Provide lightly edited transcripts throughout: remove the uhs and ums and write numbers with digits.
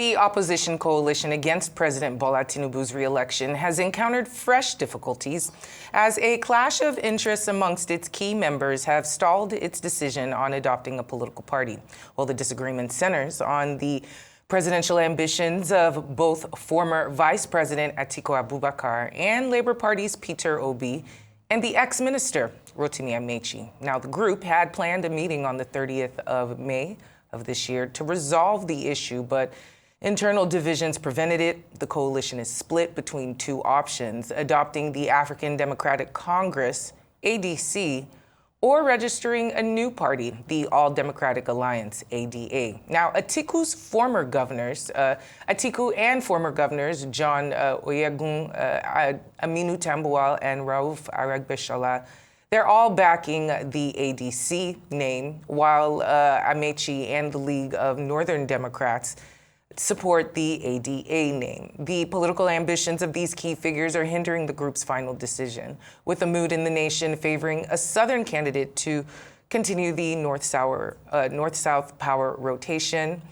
The opposition coalition against President Bola Tinubu's re-election has encountered fresh difficulties as a clash of interests amongst its key members have stalled its decision on adopting a political party. While the disagreement centers on the presidential ambitions of both former Vice President Atiku Abubakar and Labour Party's Peter Obi and the ex-minister Rotimi Amechi. Now, the group had planned a meeting on the 30th of May of this year to resolve the issue, but internal divisions prevented it. The coalition is split between two options: adopting the African Democratic Congress, ADC, or registering a new party, the All Democratic Alliance, ADA. Now, Atiku and former governors John Oyegun, Aminu Tambuwal, and Rauf Aragbeshala, they're all backing the ADC name, while Amechi and the League of Northern Democrats support the ADA name. The political ambitions of these key figures are hindering the group's final decision, with the mood in the nation favoring a Southern candidate to continue the North-South power rotation.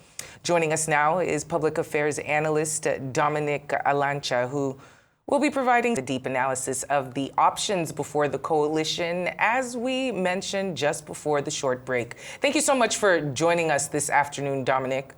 Joining us now is public affairs analyst Dominic Alancha, who will be providing a deep analysis of the options before the coalition, as we mentioned just before the short break. Thank you so much for joining us this afternoon, Dominic.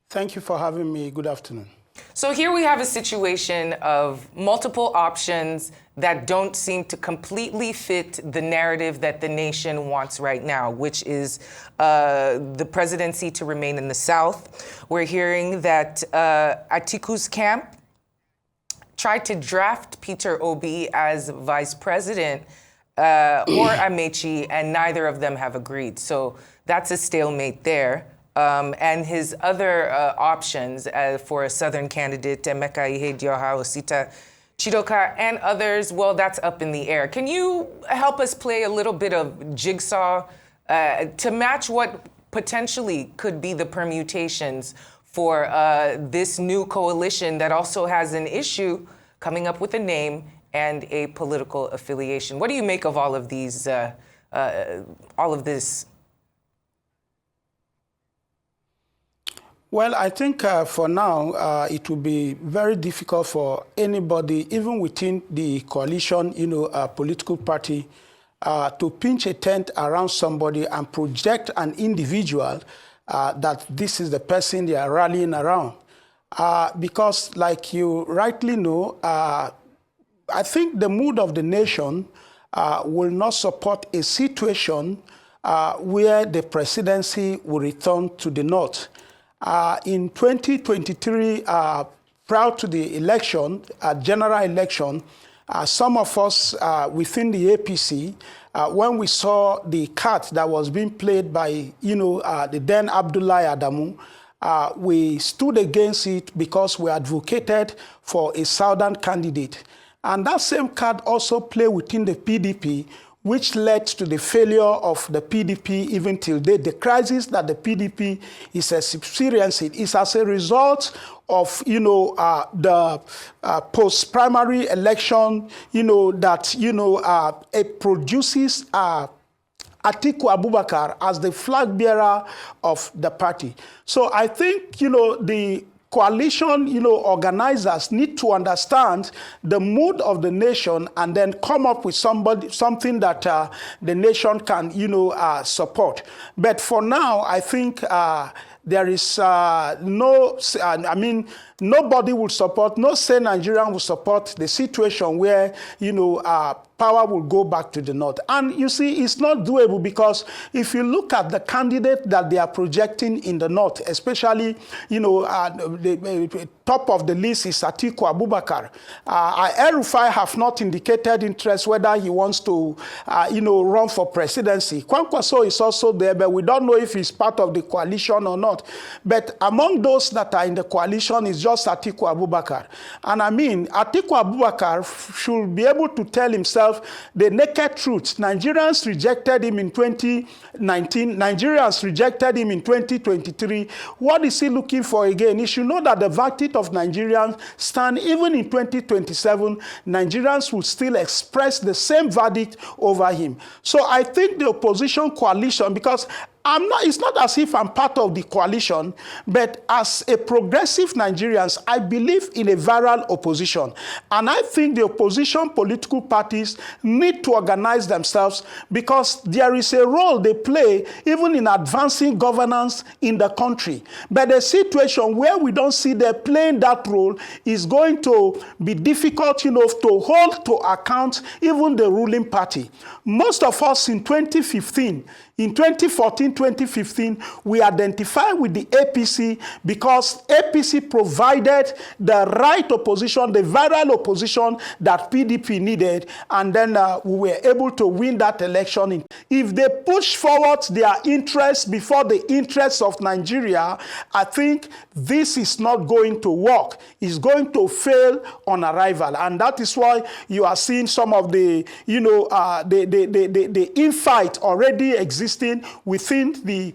Thank you for having me. Good afternoon. So here we have a situation of multiple options that don't seem to completely fit the narrative that the nation wants right now, which is the presidency to remain in the South. We're hearing that Atiku's camp tried to draft Peter Obi as vice president or Amechi, and neither of them have agreed. So that's a stalemate there. And his other options for a Southern candidate, Emeka Ihedioha, Osita Chidoka, and others, well, that's up in the air. Can you help us play a little bit of jigsaw to match what potentially could be the permutations for this new coalition that also has an issue coming up with a name and a political affiliation? What do you make of all of these, all of this? Well, I think for now, it will be very difficult for anybody, even within the coalition, political party, to pinch a tent around somebody and project an individual that this is the person they are rallying around. Because, like you rightly know, I think the mood of the nation will not support a situation where the presidency will return to the North. In 2023, prior to the election, general election, some of us within the APC, when we saw the card that was being played by, the then Abdullahi Adamu, we stood against it because we advocated for a Southern candidate. And that same card also played within the PDP, which led to the failure of the PDP even till date. The crisis that the PDP is experiencing is as a result of, the post-primary election, that it produces Atiku Abubakar as the flag bearer of the party. So I think, the coalition, organizers need to understand the mood of the nation and then come up with something that the nation can, support. But for now, I think there is nobody will support, no Sane Nigerian will support the situation where, power will go back to the North. And you see, it's not doable because if you look at the candidate that they are projecting in the North, especially, the top of the list is Atiku Abubakar. El-Rufai have not indicated interest whether he wants to, run for presidency. Kwankwaso is also there, but we don't know if he's part of the coalition or not. But among those that are in the coalition is just Atiku Abubakar. And Atiku Abubakar should be able to tell himself the naked truth. Nigerians rejected him in 2019. Nigerians rejected him in 2023. What is he looking for again? He should know that the verdict of Nigerians stand even in 2027. Nigerians will still express the same verdict over him. So I think the opposition coalition, because it's not as if I'm part of the coalition, but as a progressive Nigerians, I believe in a viral opposition. And I think the opposition political parties need to organize themselves because there is a role they play even in advancing governance in the country. But a situation where we don't see them playing that role is going to be difficult, to hold to account even the ruling party. Most of us in 2014, 2015, we identified with the APC because APC provided the right opposition, the viral opposition that PDP needed, and then we were able to win that election. If they push forward their interests before the interests of Nigeria, I think this is not going to work. It's going to fail on arrival, and that is why you are seeing some of the, the infight already existing within the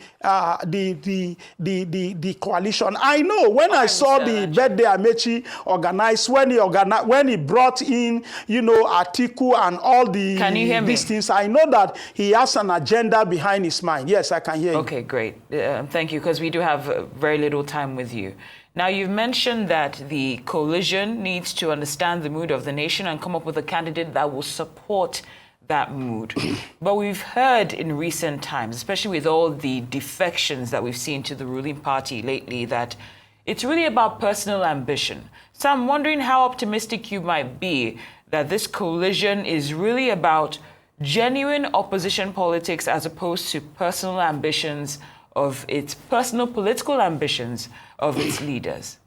coalition. I know when I saw the birthday Amechi organized, when he brought in, Atiku and all these things, I know that he has an agenda behind his mind. Yes, I can hear you. Okay, great. Thank you, because we do have very little time with you. Now, you've mentioned that the coalition needs to understand the mood of the nation and come up with a candidate that will support that mood. But we've heard in recent times, especially with all the defections that we've seen to the ruling party lately, that it's really about personal ambition. So I'm wondering how optimistic you might be that this coalition is really about genuine opposition politics as opposed to personal ambitions of its personal political ambitions of its leaders.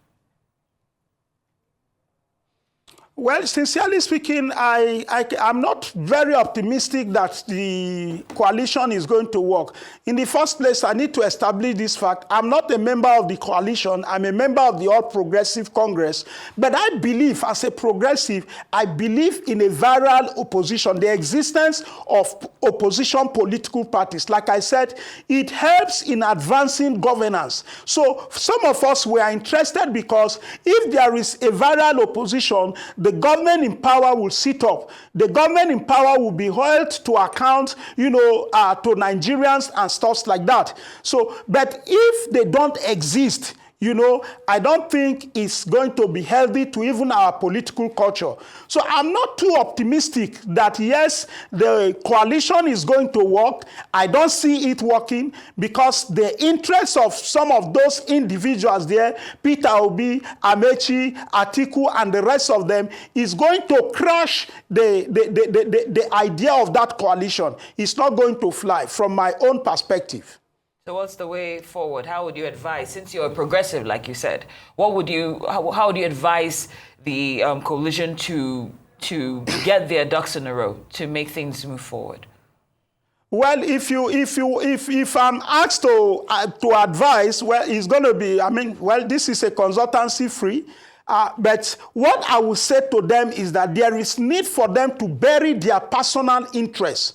Well, sincerely speaking, I'm not very optimistic that the coalition is going to work. In the first place, I need to establish this fact. I'm not a member of the coalition. I'm a member of the All Progressive Congress. But I believe, as a progressive, I believe in a viral opposition, the existence of opposition political parties. Like I said, it helps in advancing governance. So some of us were interested because if there is a viral opposition, the government in power will sit up. The government in power will be held to account, to Nigerians and stuff like that. So, but if they don't exist, I don't think it's going to be healthy to even our political culture. So I'm not too optimistic that, yes, the coalition is going to work. I don't see it working because the interests of some of those individuals there, Peter Obi, Amechi, Atiku, and the rest of them, is going to crush the idea of that coalition. It's not going to fly from my own perspective. So what's the way forward? How would you advise, since you're a progressive, like you said, how would you advise the coalition to get their ducks in a row, to make things move forward? Well, if I'm asked to advise, well, it's going to be, this is a consultancy free. But what I will say to them is that there is need for them to bury their personal interests.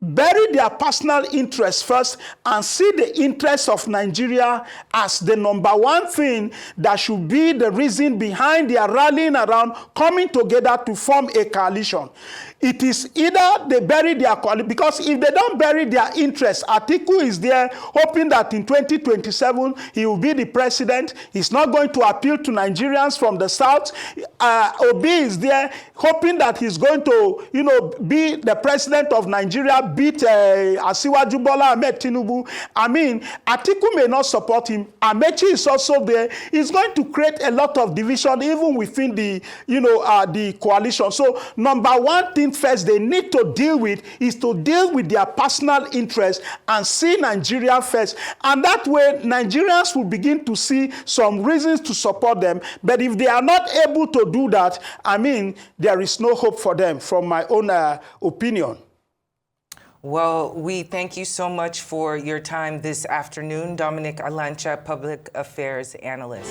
Bury their personal interests first and see the interests of Nigeria as the number one thing that should be the reason behind their rallying around, coming together to form a coalition. It is either they bury their coalition, because if they don't bury their interests, Atiku is there hoping that in 2027 he will be the president. He's not going to appeal to Nigerians from the south. Obi is there hoping that he's going to, be the president of Nigeria, beat Asiwaju Bola Ahmed Tinubu. Atiku may not support him. Amechi is also there. It's going to create a lot of division even within the, the coalition. So number one thing first they need to deal with is to deal with their personal interests and see Nigeria first. And that way, Nigerians will begin to see some reasons to support them. But if they are not able to do that, there is no hope for them, from my own opinion. Well, we thank you so much for your time this afternoon, Dominic Alancha, Public Affairs Analyst.